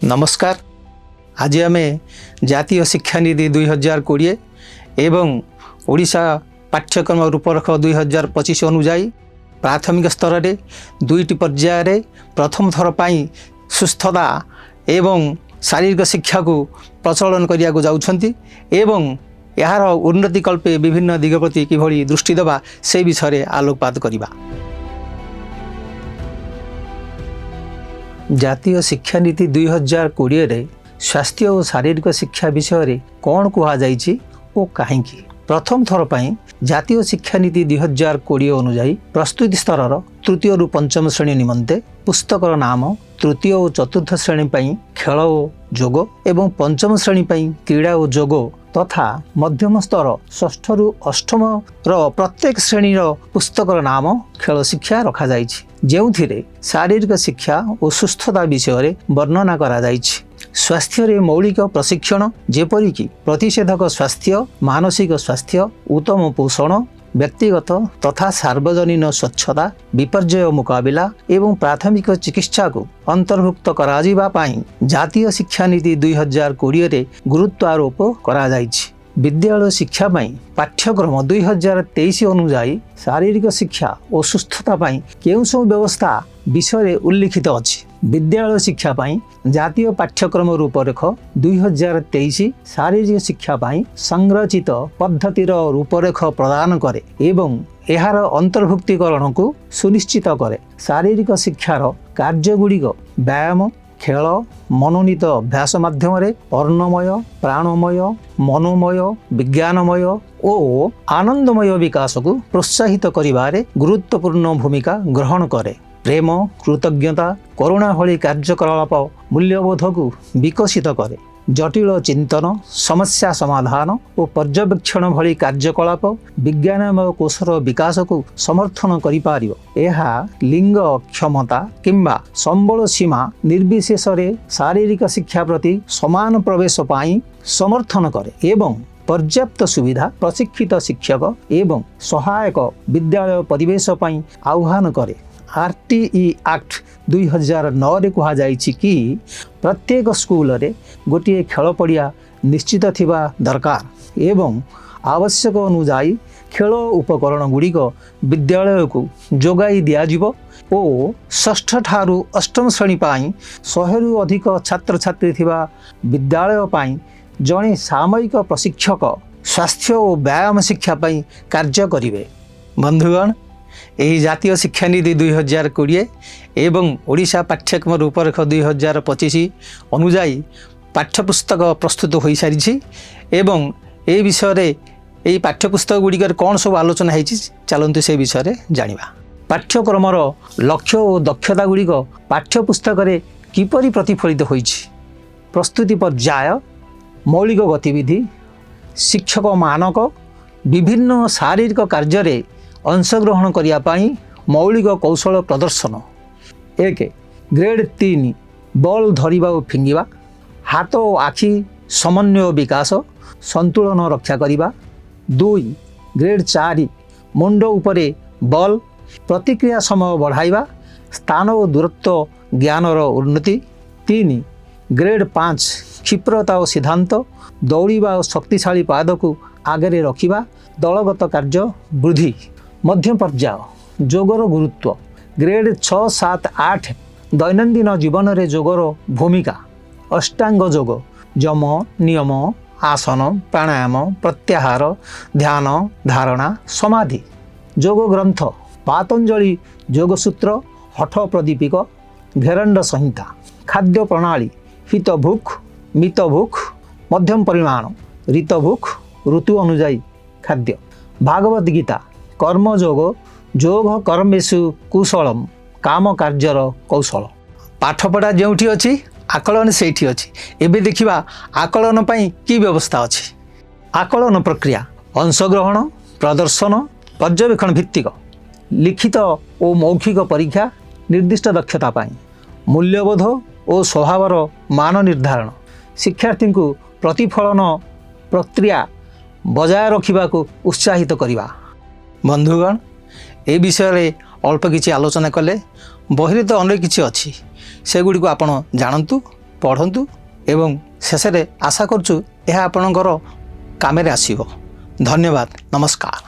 नमस्कार। आज आम जातीय शिक्षानीति 2020 एवं ओडिशा पाठ्यक्रम रूपरेख 2025 अनुजाई प्राथमिक स्तर में दुईटी पर्यायर प्रथम थर पर सुस्थता एवं शारीरिक शिक्षा को प्रचलन करने जाउछंती एवं यार उन्नति कल्पे विभिन्न दिग प्रति किभली दृष्टि देवा से विषय आलोकपात करबा। जातीय शिक्षानीति 2020 रे स्वास्थ्य और शारीरिक शिक्षा विषय कौन कहुई और कहीं प्रथम थर पर जातीय शिक्षानीति 2020 अनुजाई प्रस्तुति स्तर तृतीय रु पंचम श्रेणी निमंते पुस्तकर नाम तृतीय और चतुर्थ श्रेणी खेल और जोग एवं पंचम श्रेणी क्रीड़ा और जोग तथा मध्यम स्तर षष्ठ रु अष्टम प्रत्येक श्रेणी पुस्तकर नाम खेल शिक्षा रखा जाइछि, जेउथिरे शारीरिक शिक्षा और सुस्थता विषय वर्णना करा जाइछि। स्वास्थ्य रे मौलिक प्रशिक्षण जेपरिक प्रतिषेधक स्वास्थ्य, मानसिक स्वास्थ्य, उत्तम पोषण, व्यक्तिगत तथा सार्वजनीन स्वच्छता, विपर्यय मुकाबिला एवं प्राथमिक चिकित्सा को अंतर्भुक्त कराजिबा पाई जातीय शिक्षानीति 2020 रे गुरुत्व आरोप करा जाइछि। विद्यालय शिक्षा पाई पाठ्यक्रम 2023 अनुजाई शारीरिक शिक्षा और सुस्थता पाई केउं सब व्यवस्था विषय उल्लिखित अछि। विद्यालय शिक्षा पाई जातीय पाठ्यक्रम रूपरेख 2023 शारीरिक शिक्षा पाई संरचित पद्धतिर रूपरेख प्रदान करे एवं एहार अंतर्भुक्तिकरण को सुनिश्चित करे। शारीरिक शिक्षार कार्यगुड़िक व्यायाम, खेल, मनोनीत अभ्यास माध्यम अर्णमय, प्राणमय, मनोमय, विज्ञानमय और आनंदमय विकास को प्रोत्साहित करिबारे गुरुत्वपूर्ण भूमिका ग्रहण करे। प्रेम, कृतज्ञता, करुणा भली कार्यकलाप मूल्यबोध को विकसित करे। जटिल चिंतन, समस्या समाधान और पर्यवेक्षण भली कार्यकलाप विज्ञानमय कोशर विकास को समर्थन करिपारियो। एहा लिंग, क्षमता किंबा संबल सीमा निर्विशेष शारीरिक शिक्षा प्रति समान प्रवेश पाई समर्थन करे एवं पर्याप्त सुविधा, प्रशिक्षित शिक्षक एवं सहायक विद्यालय परिवेश पाई आह्वान करे। RTE एक्ट 2009 रे कहा जाइछि कि प्रत्येक स्कूल रे गोटे खेल पड़िया निश्चित थिबा दरकार एवं आवश्यक अनुजाई खेल उपकरण गुड़िक विद्यालय को जोगाई दियाजिबो और षष्ठ ठारू अष्टम श्रेणी पाई 100 रु अधिक छात्र छात्री थिबा विद्यालय पाई जणे सामयिक प्रशिक्षक स्वास्थ्य और व्यायाम शिक्षा पाई कार्य करिवे। बंधुगण, यही जातीय शिक्षानीति 2020 एवं ओडिशा पाठ्यक्रम रूपरेख 2025 अनुजाई पाठ्यपुस्तक प्रस्तुत हो सारी एवं ए विषय यही पाठ्यपुस्तक गुड़िकर कौन सब आलोचना होती चलतु से विषय जानिबा। पाठ्यक्रमर लक्ष्य और दक्षता गुड़िक पाठ्यपुस्तक किपरि प्रतिफलित होइछि, प्रस्तुति पर्याय, मौलिक गतिविधि, शिक्षक मानक, विभिन्न शारीरिक कार्य अंशग्रहण करने मौलिक कौशल प्रदर्शन। 1 ग्रेड 3 बॉल धरिबा और फिंगिबा, हाथ और आखि समन्वय विकास, संतुलन रक्षा करिबा। 2 ग्रेड 4 मुंड उपरे बॉल, प्रतिक्रिया समय बढ़ाइबा, स्थान और दूरत्व ज्ञानर उन्नति। 3 ग्रेड 5 क्षिप्रता और सिद्धांत, दौड़िबा और शक्तिशाली पाद को आगे रखिबा, दलगत कार्य वृद्धि। मध्य पर्याय जोगर गुरुत्व, ग्रेड 6, 7, 8 दैनंदिन जीवन रे जोगर भूमिका। अष्टांग जोग, यम, नियम, आसन, प्राणायाम, प्रत्याहार, ध्यान, धारणा, समाधि। जोग ग्रंथ पातंजलि योगसूत्र, हठ प्रदीपिक, घेरंड संहिता। खाद्य प्रणाली हितभुख, मितभुख, मध्यम परिमाण, ऋतभुख, ऋतु अनुजाई खाद्य। भागवत गीता कर्मयोग, योग कर्मेषु कुशलम, काम कार्यर कौशल। पाठपढ़ा जोठी अच्छी आकलन से अच्छी। एबे देखिबा आकलन पाई की व्यवस्था अच्छी। आकलन प्रक्रिया अंशग्रहण, प्रदर्शन, पर्यवेक्षण भित्तिक, लिखित और मौखिक परीक्षा, निर्दिष्ट दक्षता पाई, मूल्यबोध और स्वभावर मान निर्धारण, शिक्षार्थी को प्रतिफलन प्रक्रिया बजाय रखा को उत्साहित करवा। बंधुगण, ए विषय अल्प किछि आलोचना कले, बहिरे तो अनेक किछि अछि, सेगुड़ी को आपण जानतु ପଢ଼ନ୍ତୁ ଏବଂ ଶେଷରେ ଆଶା କରୁଛୁ ଏହା ଆପଣଙ୍କର କାମରେ ଆସିବ। ଧନ୍ୟବାଦ, ନମସ୍କାର।